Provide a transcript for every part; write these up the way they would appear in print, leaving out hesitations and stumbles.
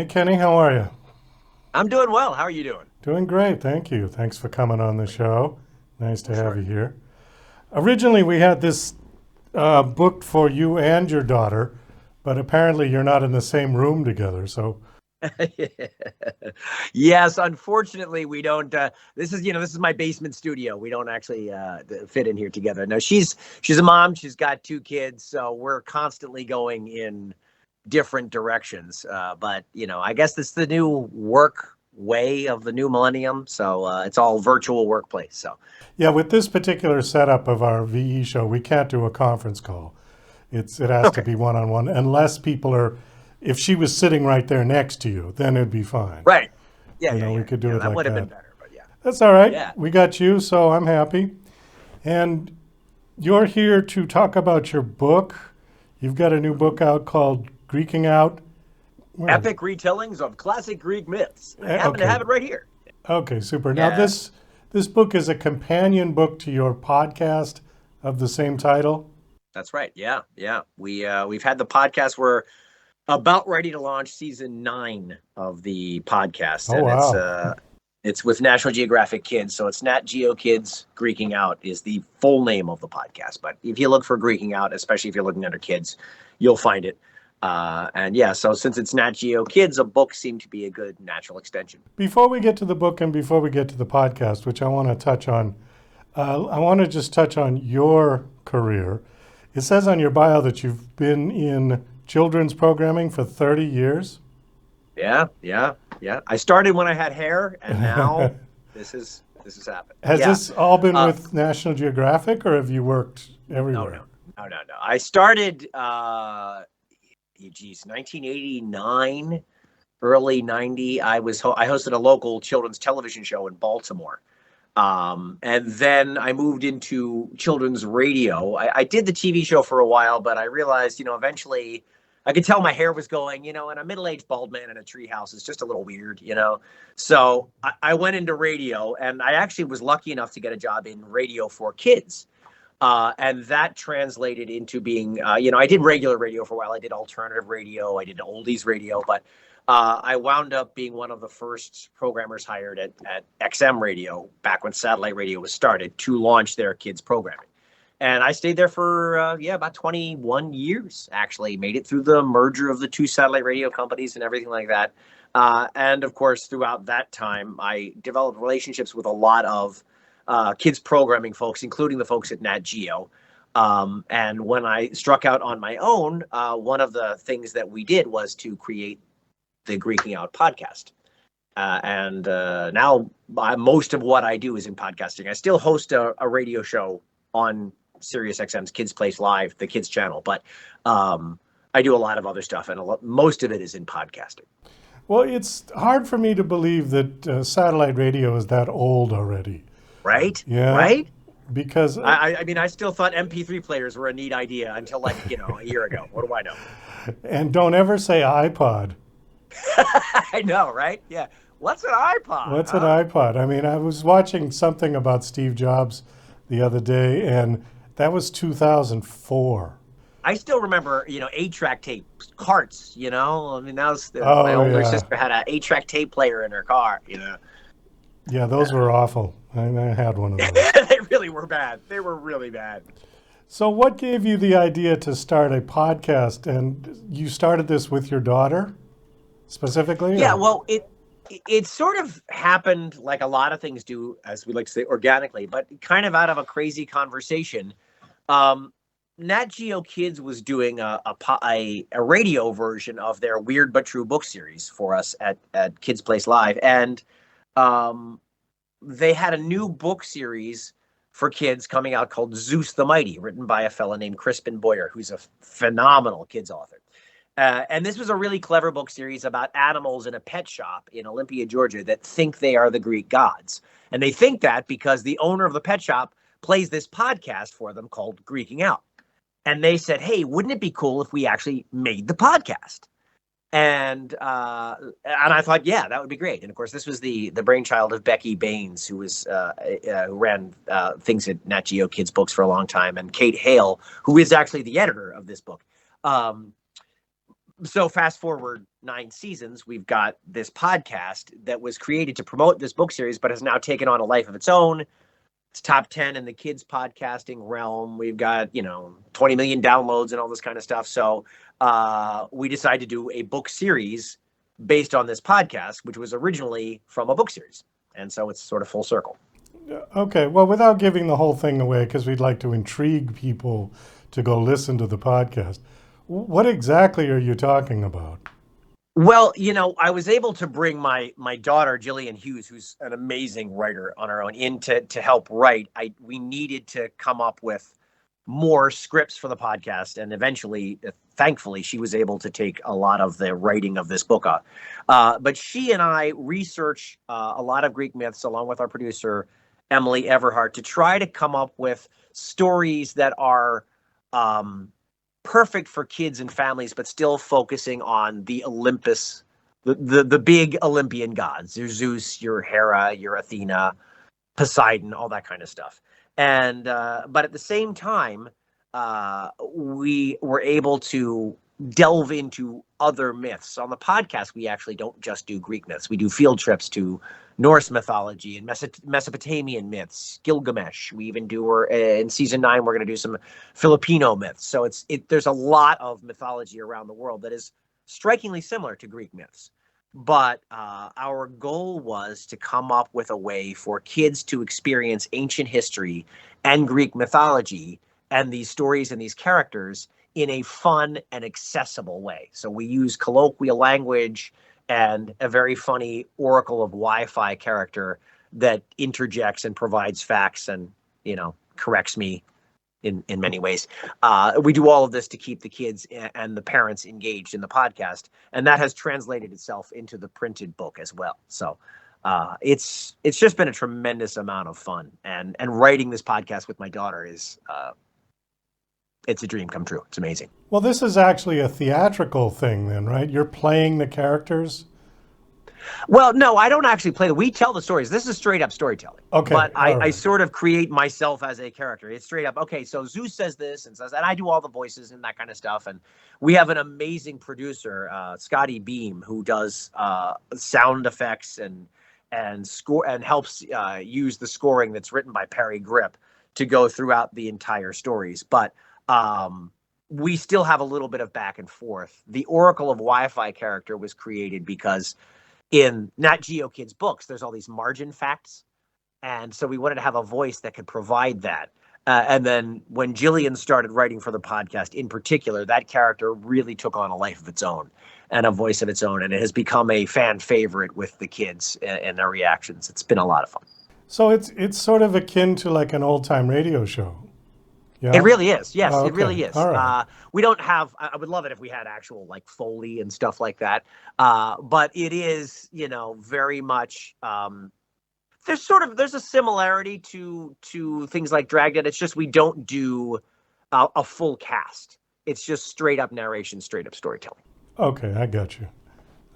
Hey, Kenny, how are you? I'm doing well. How are you doing? Doing great, thank you. Thanks for coming on the show. Nice to have you Sure. here. Originally, we had this booked for you and your daughter, but apparently you're not in the same room together. So, Yes, unfortunately, we don't. This is my basement studio. We don't actually fit in here together. No, she's a mom. She's got two kids, so we're constantly going in different directions. But I guess this is the new work way of the new millennium. So it's all virtual workplace. So yeah, with this particular setup of our VE show, we can't do a conference call. It has to okay, be one on one, unless people are. If she was sitting right there next to you, then it'd be fine. right. Yeah, You yeah, know, we yeah, could do yeah. it That like would have been that. better, but yeah, That's all right. yeah. We got you, so I'm happy. And you're here to talk about your book. You've got a new book out called Greeking Out. Where? Epic retellings of classic Greek myths. I happen to Okay. have it right here. Okay, super. Now Yeah, this book is a companion book to your podcast of the same title. that's right. Yeah, yeah. We've had the podcast. We're about ready to launch season 9 of the podcast, Oh and wow. it's with National Geographic Kids. So it's Nat Geo Kids Greeking Out is the full name of the podcast. But if you look for Greeking Out, especially if you're looking under kids, you'll find it. And yeah, so since it's Nat Geo Kids, a book seemed to be a good natural extension. Before we get to the book and before we get to the podcast, which I want to touch on, I want to just touch on your career. It says on your bio that you've been in children's programming for 30 years. Yeah, yeah, yeah. I started when I had hair, and now this has happened. Has Yeah. this all been Uh, with National Geographic, or have you worked no, everywhere? no, no, no, no. I started, geez, 1989, early 90. I hosted a local children's television show in Baltimore. And then I moved into children's radio. I did the TV show for a while, but I realized, eventually I could tell my hair was going, and a middle-aged bald man in a treehouse is just a little weird. So I went into radio, and I actually was lucky enough to get a job in radio for kids. And that translated into being, I did regular radio for a while. I did alternative radio. I did oldies radio, but I wound up being one of the first programmers hired at XM Radio back when satellite radio was started to launch their kids programming. And I stayed there for, about 21 years, actually. Made it through the merger of the two satellite radio companies and everything like that. And of course, throughout that time, I developed relationships with a lot of kids programming folks, including the folks at Nat Geo. And when I struck out on my own, one of the things that we did was to create the Greeking Out podcast. And now most of what I do is in podcasting. I still host a radio show on SiriusXM's Kids Place Live, the kids channel, but I do a lot of other stuff, and most of it is in podcasting. Well, it's hard for me to believe that satellite radio is that old already. Right? Yeah, Right? because I mean, I still thought MP3 players were a neat idea until a year ago. What do I know? and don't ever say iPod. I know, right? Yeah. What's an iPod, What's an huh? iPod? I mean, I was watching something about Steve Jobs the other day, and that was 2004. I still remember, 8-track tape carts, I mean, my Oh older yeah, sister had a 8-track tape player in her car. yeah, those were awful. I had one of those. They really were bad. They were really bad. So, what gave you the idea to start a podcast? And you started this with your daughter specifically, Yeah, or? well, it sort of happened like a lot of things do, as we like to say, organically, but kind of out of a crazy conversation. Um, Nat Geo Kids was doing a radio version of their Weird But True book series for us at Kids Place Live, and um, they had a new book series for kids coming out called Zeus the Mighty, written by a fella named Crispin Boyer, who's a phenomenal kids author. And this was a really clever book series about animals in a pet shop in Olympia, Georgia, that think they are the Greek gods. And they think that because the owner of the pet shop plays this podcast for them called Greeking Out. And they said, hey, wouldn't it be cool if we actually made the podcast? And I thought, yeah, that would be great. And of course, this was the brainchild of Becky Baines, who ran things at Nat Geo Kids Books for a long time, and Kate Hale, who is actually the editor of this book. So fast forward 9 seasons, we've got this podcast that was created to promote this book series, but has now taken on a life of its own. It's top 10 in the kids podcasting realm. We've got, 20 million downloads and all this kind of stuff. So we decided to do a book series based on this podcast, which was originally from a book series. And so it's sort of full circle. Okay, well, without giving the whole thing away, because we'd like to intrigue people to go listen to the podcast, what exactly are you talking about? Well, I was able to bring my daughter, Jillian Hughes, who's an amazing writer on her own, in to help write. We needed to come up with more scripts for the podcast, and eventually, thankfully, she was able to take a lot of the writing of this book. But she and I research a lot of Greek myths along with our producer, Emily Everhart, to try to come up with stories that are perfect for kids and families, but still focusing on the Olympus, the big Olympian gods. Your Zeus, your Hera, your Athena, Poseidon, all that kind of stuff. And but at the same time, we were able to delve into other myths. On the podcast, we actually don't just do Greek myths. We do field trips to Norse mythology and Mesopotamian myths, Gilgamesh. We even do, in season 9, we're going to do some Filipino myths. So there's a lot of mythology around the world that is strikingly similar to Greek myths. But our goal was to come up with a way for kids to experience ancient history and Greek mythology and these stories and these characters in a fun and accessible way. So we use colloquial language and a very funny Oracle of Wi-Fi character that interjects and provides facts and, corrects me in many ways. We do all of this to keep the kids and the parents engaged in the podcast, and that has translated itself into the printed book as well. So it's just been a tremendous amount of fun, and writing this podcast with my daughter is it's a dream come true. It's amazing. Well, this is actually a theatrical thing then, right? You're playing the characters? Well, no, I don't actually play we tell the stories. This is straight up storytelling. Okay. But I right. sort of create myself as a character. It's straight up, okay, so Zeus says this and says that. I do all the voices and that kind of stuff. And we have an amazing producer, Scotty Beam, who does sound effects and score and helps use the scoring that's written by Perry Grip to go throughout the entire stories. But we still have a little bit of back and forth. The Oracle of Wi-Fi character was created because in Nat Geo Kids books, there's all these margin facts. And so we wanted to have a voice that could provide that. And then when Jillian started writing for the podcast in particular, that character really took on a life of its own and a voice of its own. And it has become a fan favorite with the kids and their reactions. It's been a lot of fun. So it's sort of akin to like an old-time radio show. Yeah? It really is. Yes, okay. It really is. All right. We don't have, I would love it if we had actual like Foley and stuff like that. But it is, very much, there's a similarity to things like Dragnet. It's just, we don't do a full cast. It's just straight up narration, straight up storytelling. Okay. I got you.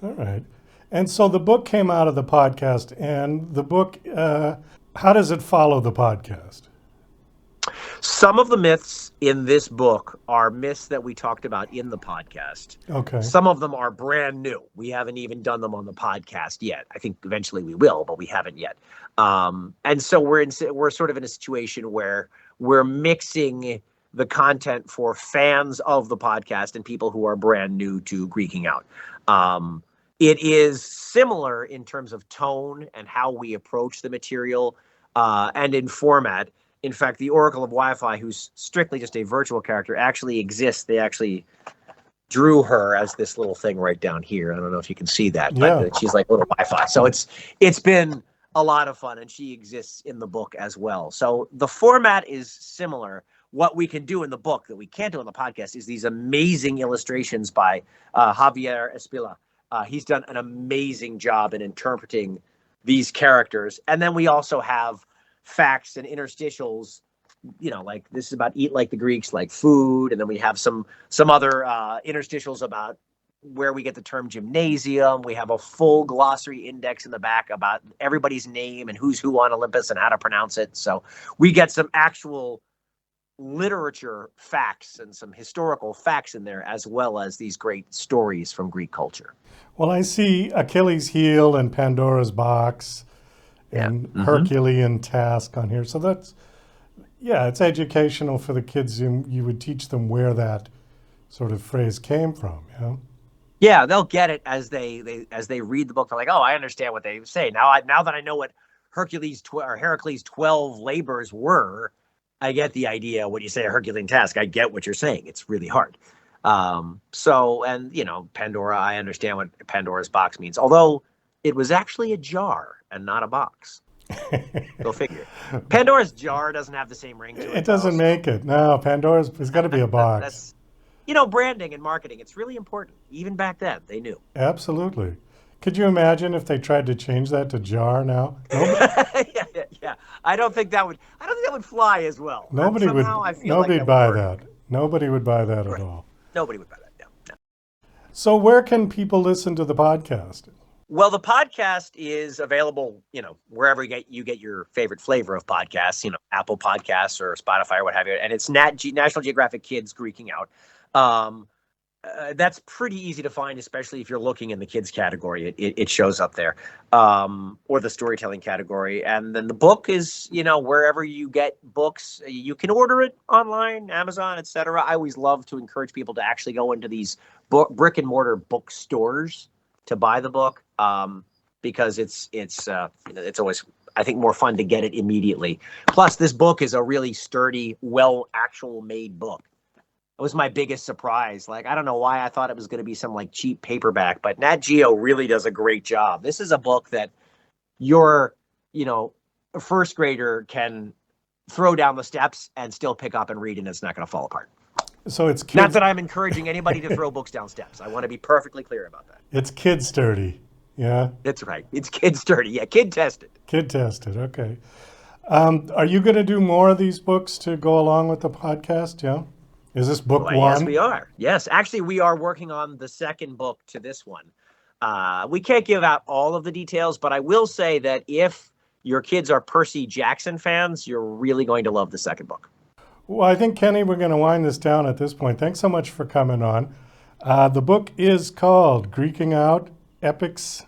All right. And so the book came out of the podcast, and the book, how does it follow the podcast? Some of the myths in this book are myths that we talked about in the podcast. Okay. Some of them are brand new. We haven't even done them on the podcast yet. I think eventually we will, but we haven't yet. And so we're sort of in a situation where we're mixing the content for fans of the podcast and people who are brand new to Greeking Out. It is similar in terms of tone and how we approach the material and in format. In fact, the Oracle of Wi-Fi, who's strictly just a virtual character, actually exists. They actually drew her as this little thing right down here. I don't know if you can see that, but she's like little Wi-Fi. So it's been a lot of fun, and she exists in the book as well. So the format is similar. What we can do in the book that we can't do on the podcast is these amazing illustrations by Javier Espila. He's done an amazing job in interpreting these characters. And then we also have facts and interstitials, like this is about eat like the Greeks, like food. And then we have some other interstitials about where we get the term gymnasium. We have a full glossary index in the back about everybody's name and who's who on Olympus and how to pronounce it. So we get some actual literature facts and some historical facts in there, as well as these great stories from Greek culture. Well, I see Achilles' heel and Pandora's box and Herculean task on here. So that's, yeah, it's educational for the kids. You would teach them where that sort of phrase came from, you know? Yeah, they'll get it as they read the book. They're like, oh, I understand what they say. Now that I know what Hercules' 12 labors were, I get the idea. When you say a Herculean task, I get what you're saying. It's really hard. And you know, Pandora, I understand what Pandora's box means. Although it was actually a jar and not a box. Go figure. Pandora's jar doesn't have the same ring to it. It doesn't make it. No, Pandora's, it's got to be a box. That's, you know, branding and marketing. It's really important. Even back then, they knew. Absolutely. Could you imagine if they tried to change that to jar now? Yeah. I don't think that would fly as well. Nobody would buy that. Nobody would buy that at all. Nobody would buy that. No. So where can people listen to the podcast? Well, the podcast is available, you know, wherever you get your favorite flavor of podcasts, you know, Apple Podcasts or Spotify or what have you. And it's National Geographic Kids Greeking Out. That's pretty easy to find, especially if you're looking in the kids category. It shows up there, or the storytelling category. And then the book is, you know, wherever you get books, you can order it online, Amazon, etc. I always love to encourage people to actually go into these brick and mortar bookstores to buy the book, because it's always, I think, more fun to get it immediately. Plus, this book is a really sturdy, actual made book. It was my biggest surprise. Like, I don't know why I thought it was going to be some like cheap paperback, but Nat Geo really does a great job. This is a book that your, you know, first grader can throw down the steps and still pick up and read, and it's not going to fall apart. So it's kids. Not that I'm encouraging anybody to throw books down steps. I want to be perfectly clear about that. It's kid sturdy. Yeah. That's right. It's kid sturdy. Yeah. Kid tested. Kid tested. Okay. Are you going to do more of these books to go along with the podcast? Yeah. Is this book one? Yes, we are. Yes. Actually, we are working on the second book to this one. We can't give out all of the details, but I will say that if your kids are Percy Jackson fans, you're really going to love the second book. Well, I think, Kenny, we're going to wind this down at this point. Thanks so much for coming on. The book is called Greeking Out Epics.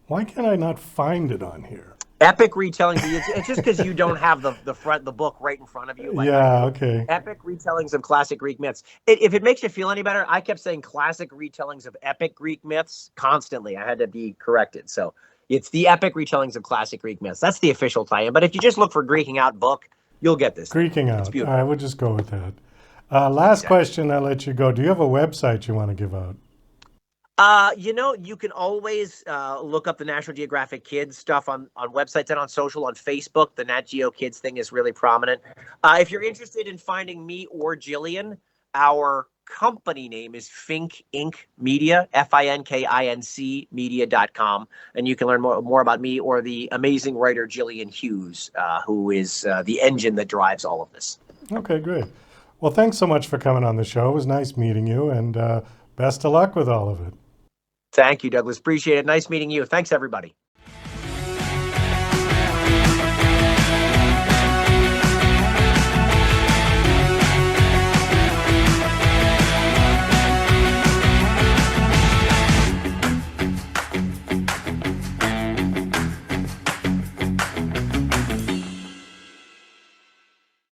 Why can I not find it on here? Epic retellings. It's just because you don't have the book right in front of you. Okay. Epic retellings of classic Greek myths. If it makes you feel any better, I kept saying classic retellings of epic Greek myths constantly. I had to be corrected. So it's the epic retellings of classic Greek myths. That's the official tie-in. But if you just look for Greeking Out book, you'll get this. Greeking Out. It's beautiful. All right, we'll just go with that. Last question, I'll let you go. Do you have a website you want to give out? You know, you can always look up the National Geographic Kids stuff on websites and on social. On Facebook, the Nat Geo Kids thing is really prominent. If you're interested in finding me or Jillian, our company name is Fink Inc. Media, FINKINC media.com. And you can learn more about me or the amazing writer Jillian Hughes, who is the engine that drives all of this. Okay, great. Well, thanks so much for coming on the show. It was nice meeting you, and best of luck with all of it. Thank you, Douglas. Appreciate it. Nice meeting you. Thanks, everybody.